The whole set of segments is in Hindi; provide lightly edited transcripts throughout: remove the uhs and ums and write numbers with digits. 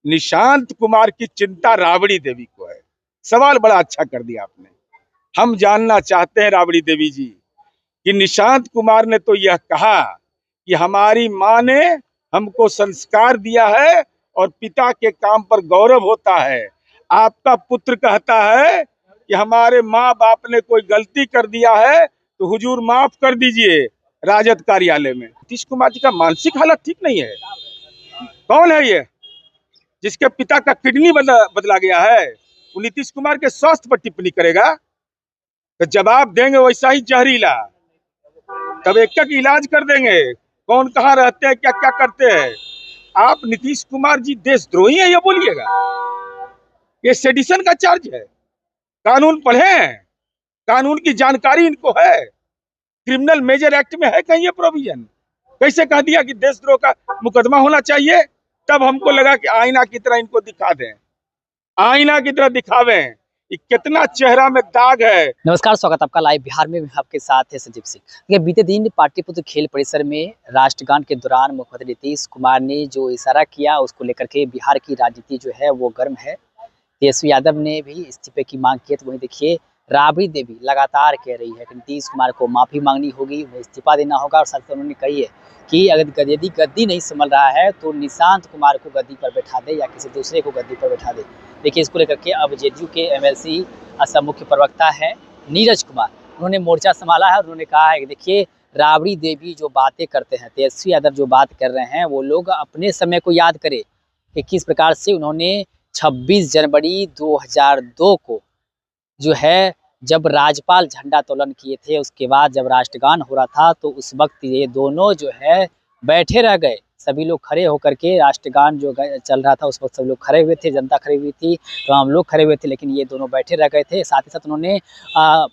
निशांत कुमार की चिंता राबड़ी देवी को है। सवाल बड़ा अच्छा कर दिया आपने। हम जानना चाहते हैं राबड़ी देवी जी कि निशांत कुमार ने तो यह कहा कि हमारी माँ ने हमको संस्कार दिया है और पिता के काम पर गौरव होता है। आपका पुत्र कहता है कि हमारे माँ बाप ने कोई गलती कर दिया है तो हुजूर माफ कर दीजिए राजद कार्यालय में। नीतीश कुमार जी का मानसिक हालत ठीक नहीं है। कौन है ये जिसके पिता का किडनी बदला गया है? वो नीतीश कुमार के स्वास्थ्य पर टिप्पणी करेगा तो जवाब देंगे वैसा ही जहरीला। तब एक एक इलाज कर देंगे कौन कहाँ रहते हैं क्या क्या करते हैं। आप नीतीश कुमार जी देशद्रोही है ये बोलिएगा? ये सेडिशन का चार्ज है। कानून पढ़े हैं, कानून की जानकारी इनको है। क्रिमिनल मेजर एक्ट में है कहीं ये प्रोविजन? कैसे कह दिया कि देशद्रोह का मुकदमा होना चाहिए? तब हमको लगा कि आईना की तरह इनको दिखा दें, आईना की तरह दिखावें कितना चेहरा में दाग है। नमस्कार, स्वागत आपका लाइव बिहार में। आपके साथ है संजीव सिंह। देखिए, बीते दिन पाटलिपुत्र खेल परिसर में राष्ट्रगान के दौरान मुख्यमंत्री नीतीश कुमार ने जो इशारा किया उसको लेकर के बिहार की राजनीति जो है वो गर्म है। तेजस्वी यादव ने भी इस्तीफे की मांग की है। तो वहीं देखिए, राबड़ी देवी लगातार कह रही है कि नीतीश कुमार को माफी मांगनी होगी, उन्हें इस्तीफा देना होगा। और साथ ही उन्होंने कही है कि अगर यदि गद्दी नहीं संभल रहा है तो निशांत कुमार को गद्दी पर बैठा दे या किसी दूसरे को गद्दी पर बैठा दे। देखिए, इसको लेकर के अब जेडीयू के एमएलसी असम मुख्य प्रवक्ता है नीरज कुमार, उन्होंने मोर्चा संभाला है और उन्होंने कहा है कि देखिए, राबड़ी देवी जो बातें करते हैं, तेजस्वी यादव जो बात कर रहे हैं, वो लोग अपने समय को याद करें कि किस प्रकार से उन्होंने 26 जनवरी 2002 को जो है जब राज्यपाल झंडा तोलन किए थे, उसके बाद जब राष्ट्रगान हो रहा था तो उस वक्त ये दोनों जो है बैठे रह गए। सभी लोग खड़े होकर के राष्ट्रगान जो चल रहा था उस वक्त सब लोग खड़े हुए थे, जनता खड़ी हुई थी, तो हम लोग खड़े हुए थे, लेकिन ये दोनों बैठे रह गए थे। साथ ही साथ उन्होंने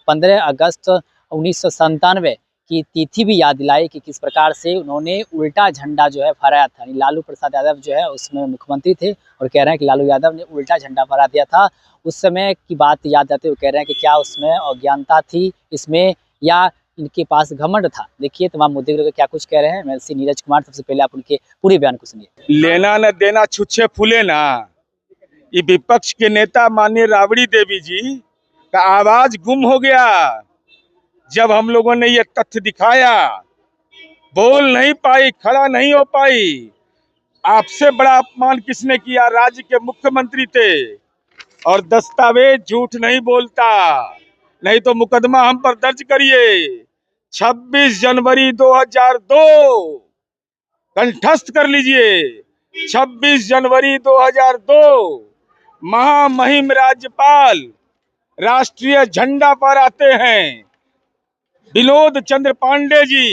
15 अगस्त 1997 की तिथि भी याद दिलाई कि किस प्रकार से उन्होंने उल्टा झंडा जो है फहराया था। लालू प्रसाद यादव जो है उसमें मुख्यमंत्री थे और कह रहे हैं कि लालू यादव ने उल्टा झंडा फहरा दिया था। उस समय की बात याद आते हुए कह रहे हैं कि क्या उसमें अज्ञानता थी इसमें या इनके पास घमंड था। देखिए तमाम मुद्दे को लेकर क्या कुछ कह रहे हैं एमएलसी नीरज कुमार। सबसे पहले आप उनके पूरे बयान को सुनिए। लेना न देना छुच्छे फूले ना। ये विपक्ष के नेता माननीय राबड़ी देवी जी का आवाज गुम हो गया जब हम लोगों ने ये तथ्य दिखाया। बोल नहीं पाई, खड़ा नहीं हो पाई। आपसे बड़ा अपमान किसने किया? राज्य के मुख्यमंत्री थे और दस्तावेज झूठ नहीं बोलता, नहीं तो मुकदमा हम पर दर्ज करिए। 26 जनवरी 2002 कंठस्थ कर लीजिए। 26 जनवरी 2002 महामहिम राज्यपाल राष्ट्रीय झंडा फहराते हैं। विनोद चंद्र पांडे जी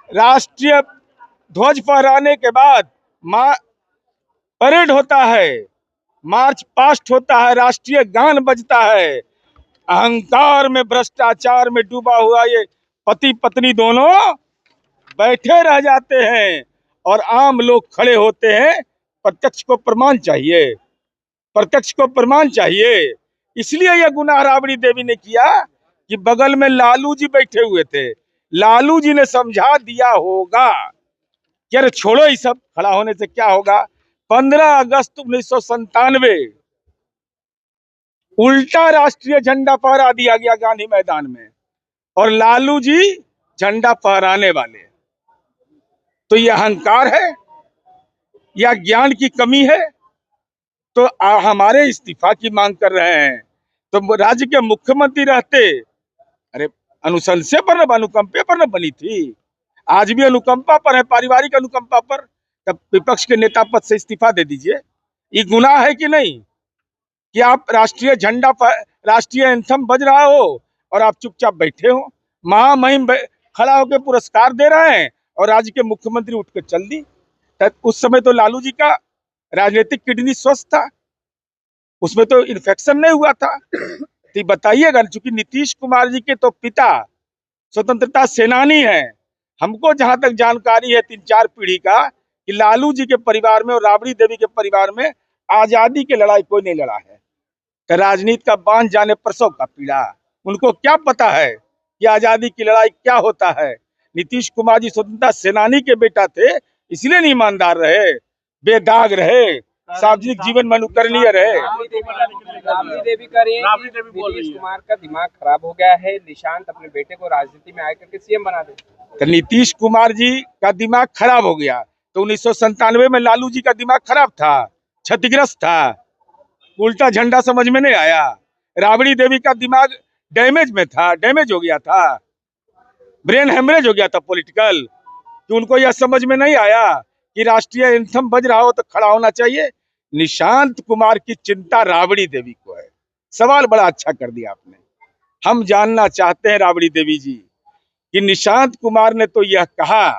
राष्ट्रीय ध्वज फहराने के बाद परेड होता है, मार्च पास्ट होता है, राष्ट्रीय गान बजता है। अहंकार में, भ्रष्टाचार में डूबा हुआ ये पति पत्नी दोनों बैठे रह जाते हैं और आम लोग खड़े होते हैं। प्रत्यक्ष को प्रमाण चाहिए, प्रत्यक्ष को प्रमाण चाहिए। इसलिए यह गुनाह राबड़ी देवी ने किया कि बगल में लालू जी बैठे हुए थे। लालू जी ने समझा दिया होगा कि अरे छोड़ो ये सब, खड़ा होने से क्या होगा। 15 अगस्त 1997 उल्टा राष्ट्रीय झंडा फहरा दिया गया गांधी मैदान में और लालू जी झंडा फहराने वाले। तो यह अहंकार है या ज्ञान की कमी है? तो हमारे इस्तीफा की मांग कर रहे हैं तो राज्य के मुख्यमंत्री रहते, अरे अनुशंसा पर न, अनुकंपे पर न बनी थी। आज भी अनुकंपा पर है, पारिवारिक अनुकंपा पर। तब विपक्ष के नेता पद से इस्तीफा दे दीजिए। ये गुनाह है कि नहीं कि आप राष्ट्रीय झंडा, राष्ट्रीय एंथम बज रहा हो और आप चुपचाप बैठे हो? महामहिम खड़ा होकर पुरस्कार दे रहे हैं और राज्य के मुख्यमंत्री उठ कर चल दी। उस समय तो लालू जी का राजनीतिक किडनी स्वस्थ था, उसमें तो इन्फेक्शन नहीं हुआ था। तो बताइएगा, चूंकि नीतीश कुमार जी के तो पिता स्वतंत्रता सेनानी हैं। हमको जहां तक जानकारी है 3-4 पीढ़ी का कि लालू जी के परिवार में और राबड़ी देवी के परिवार में आजादी की लड़ाई कोई नहीं लड़ा है। तो राजनीति का बांध जाने प्रसव का पीड़ा, उनको क्या पता है कि आजादी की लड़ाई क्या होता है। नीतीश कुमार जी स्वतंत्रता सेनानी के बेटा थे, इसलिए नहीं ईमानदार रहे, बेदाग रहे। सार्वजनिक जीवन में अनुकरणीय रहे। राबड़ी देवी का नीतीश कुमार का दिमाग खराब हो गया है, निशांत अपने बेटे को राजनीति में आकर के सीएम बना दे। तो नीतीश कुमार जी का दिमाग खराब हो गया तो 1997 में लालू जी का दिमाग खराब था, क्षतिग्रस्त था, उल्टा झंडा समझ में नहीं आया। राबड़ी देवी का दिमाग डैमेज में था, डैमेज हो गया था, ब्रेन हेमरेज हो गया था पॉलिटिकल, कि उनको यह समझ में नहीं आया कि राष्ट्रीय एंथम बज रहा हो तो खड़ा होना चाहिए। निशांत कुमार की चिंता राबड़ी देवी को है। सवाल बड़ा अच्छा कर दिया आपने। हम जानना चाहते हैं राबड़ी देवी जी कि निशांत कुमार ने तो यह कहा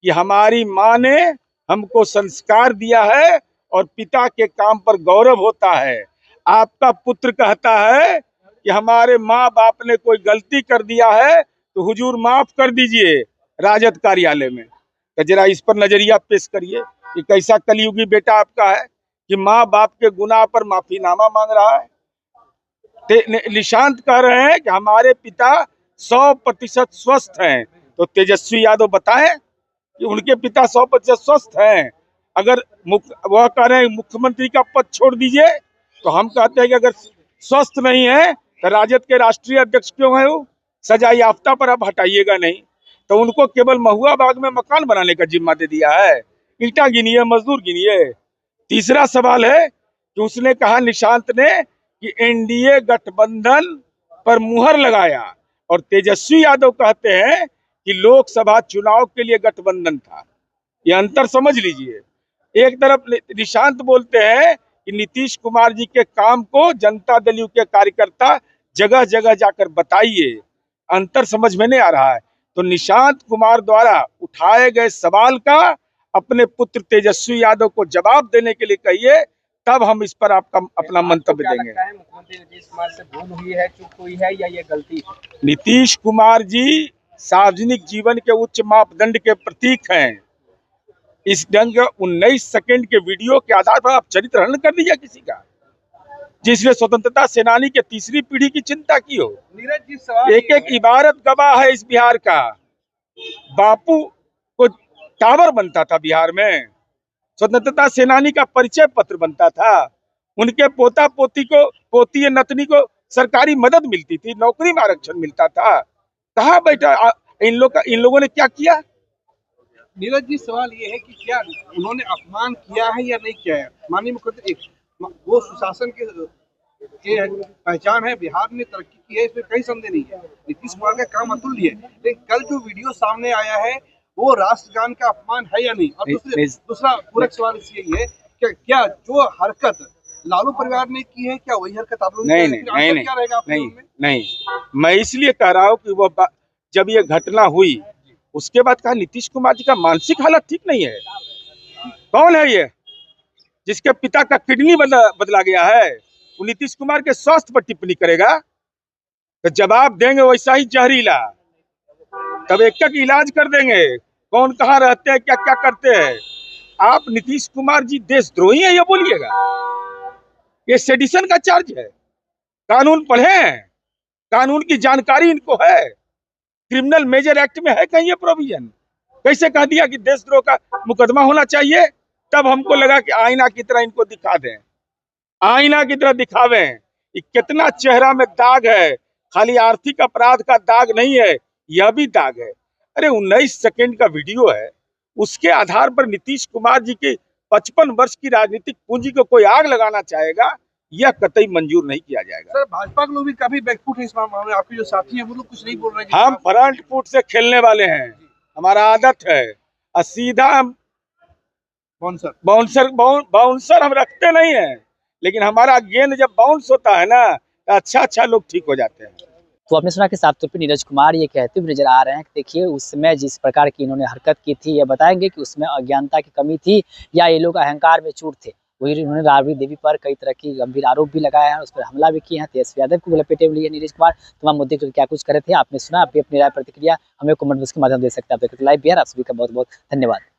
कि हमारी माँ ने हमको संस्कार दिया है और पिता के काम पर गौरव होता है। आपका पुत्र कहता है कि हमारे माँ बाप ने कोई गलती कर दिया है तो हुजूर माफ कर दीजिए राजद कार्यालय में। तो जरा इस पर नजरिया पेश करिए कि कैसा कलयुगी बेटा आपका है कि माँ बाप के गुनाह पर माफीनामा मांग रहा है। निशांत कह रहे हैं कि हमारे पिता 100% स्वस्थ हैं। तो तेजस्वी यादव बताएं कि उनके पिता 100% स्वस्थ हैं। अगर वह कह रहे हैं मुख्यमंत्री का पद छोड़ दीजिए, तो हम कहते हैं कि अगर स्वस्थ नहीं है तो राजद के राष्ट्रीय अध्यक्ष क्यों है वो? सजा याफ्ता पर अब हटाइएगा नहीं। तो उनको केवल महुआ बाग में मकान बनाने का जिम्मा दे दिया है। ईंटा गिनिए, मजदूर गिनिए। तीसरा सवाल है कि उसने कहा निशांत ने कि एनडीए गठबंधन पर मुहर लगाया, और तेजस्वी यादव कहते हैं कि लोकसभा चुनाव के लिए गठबंधन था। ये अंतर समझ लीजिए। एक तरफ निशांत बोलते हैं कि नीतीश कुमार जी के काम को जनता दल यू के कार्यकर्ता जगह जगह जाकर बताइए। अंतर समझ में नहीं आ रहा है। तो निशांत कुमार द्वारा उठाए गए सवाल का अपने पुत्र तेजस्वी यादव को जवाब देने के लिए कहिए, तब हम इस पर आपका अपना मंतव्य देंगे। मुख्यमंत्री नीतीश कुमार से भूल हुई है, चूक हुई है, या ये गलती? नीतीश कुमार जी सार्वजनिक जीवन के उच्च मापदंड के प्रतीक हैं। इस ढंग 19 सेकंड के वीडियो के आधार पर आप चरित्र हनन कर दीजिए किसी का, जिसने स्वतंत्रता सेनानी के तीसरी पीढ़ी की चिंता की हो। नीरज जी, सवाल एक एक इबारत गवाह है इस बिहार का। बापू को टावर बनता था बिहार में, स्वतंत्रता सेनानी का परिचय पत्र बनता था, उनके पोता पोती को, पोती नतनी को सरकारी मदद मिलती थी, नौकरी में आरक्षण मिलता था। कहाँ बैठा इन लोगों ने क्या किया? नीरज जी, सवाल ये है कि क्या उन्होंने अपमान किया है या नहीं किया है? माननीय मुख्यमंत्री, वो सुशासन के पहचान है, बिहार ने तरक्की की है, इसमें कहीं संदेह नहीं है। नीतीश कुमार का काम अतुल्य है, लेकिन कल जो वीडियो सामने आया है वो राष्ट्रगान का अपमान है या नहीं? और दूसरा पूरक सवाल यही है कि क्या जो हरकत लालू परिवार ने की है, क्या वही हरकत आप लोग? नहीं, मैं इसलिए कह रहा हूँ कि वो जब ये घटना हुई उसके बाद कहा नीतीश कुमार जी का मानसिक हालत ठीक नहीं है। कौन है ये जिसके पिता का किडनी बदला गया है? वो नीतीश कुमार के स्वास्थ्य पर टिप्पणी करेगा तो जवाब देंगे वैसा ही जहरीला, तब एक एक इलाज कर देंगे कौन कहाँ रहते हैं, क्या क्या करते हैं। आप नीतीश कुमार जी देशद्रोही है ये बोलिएगा? ये सेडिशन का चार्ज है। कानून पढ़े हैं, कानून की जानकारी इनको है। क्रिमिनल मेजर एक्ट में है कहीं ये प्रोविजन? कैसे कह दिया कि देशद्रोह का मुकदमा होना चाहिए? तब हमको लगा कि आईना की तरह इनको दिखा दें, आईना की तरह दिखावें कि कितना चेहरा में दाग है। खाली आर्थिक अपराध का दाग नहीं है, यह भी दाग है। अरे 19 सेकंड का वीडियो है, उसके आधार पर नीतीश कुमार जी की 55 वर्ष की राजनीतिक पूंजी को कोई आग लगाना चाहेगा, यह कतई मंजूर नहीं किया जाएगा। सर, भाजपा के लोग भी काफी बैकफुट है इस मामले में। आपके जो साथी हैं वो लोग कुछ नहीं बोल रहे हैं। हम फ्रंट फुट से खेलने वाले हैं, हमारा आदत है। और सीधा हम बाउंसर हम रखते नहीं है, लेकिन हमारा गेंद जब बाउंस होता है ना तो अच्छा लोग ठीक हो जाते हैं। तो आपने सुना कि साफ तौर पे नीरज कुमार ये कहते हुए नजर आ रहे हैं कि देखिए उस समय जिस प्रकार की इन्होंने हरकत की थी, ये बताएंगे कि उसमें अज्ञानता की कमी थी या ये लोग अहंकार में चूर थे। वही इन्होंने राबड़ी देवी पर कई तरह की गंभीर आरोप भी लगाया है, उस पर हमला भी किए हैं। तेजस्वी यादव को लपेटे हुए नीरज कुमार तमाम मुद्दे को क्या कुछ करे थे आपने सुना। आप भी अपनी राय प्रतिक्रिया हमें कमेंट बॉक्स के माध्यम दे सकते हैं। आप देखते लाइव बिहार, आप सभी का बहुत बहुत धन्यवाद।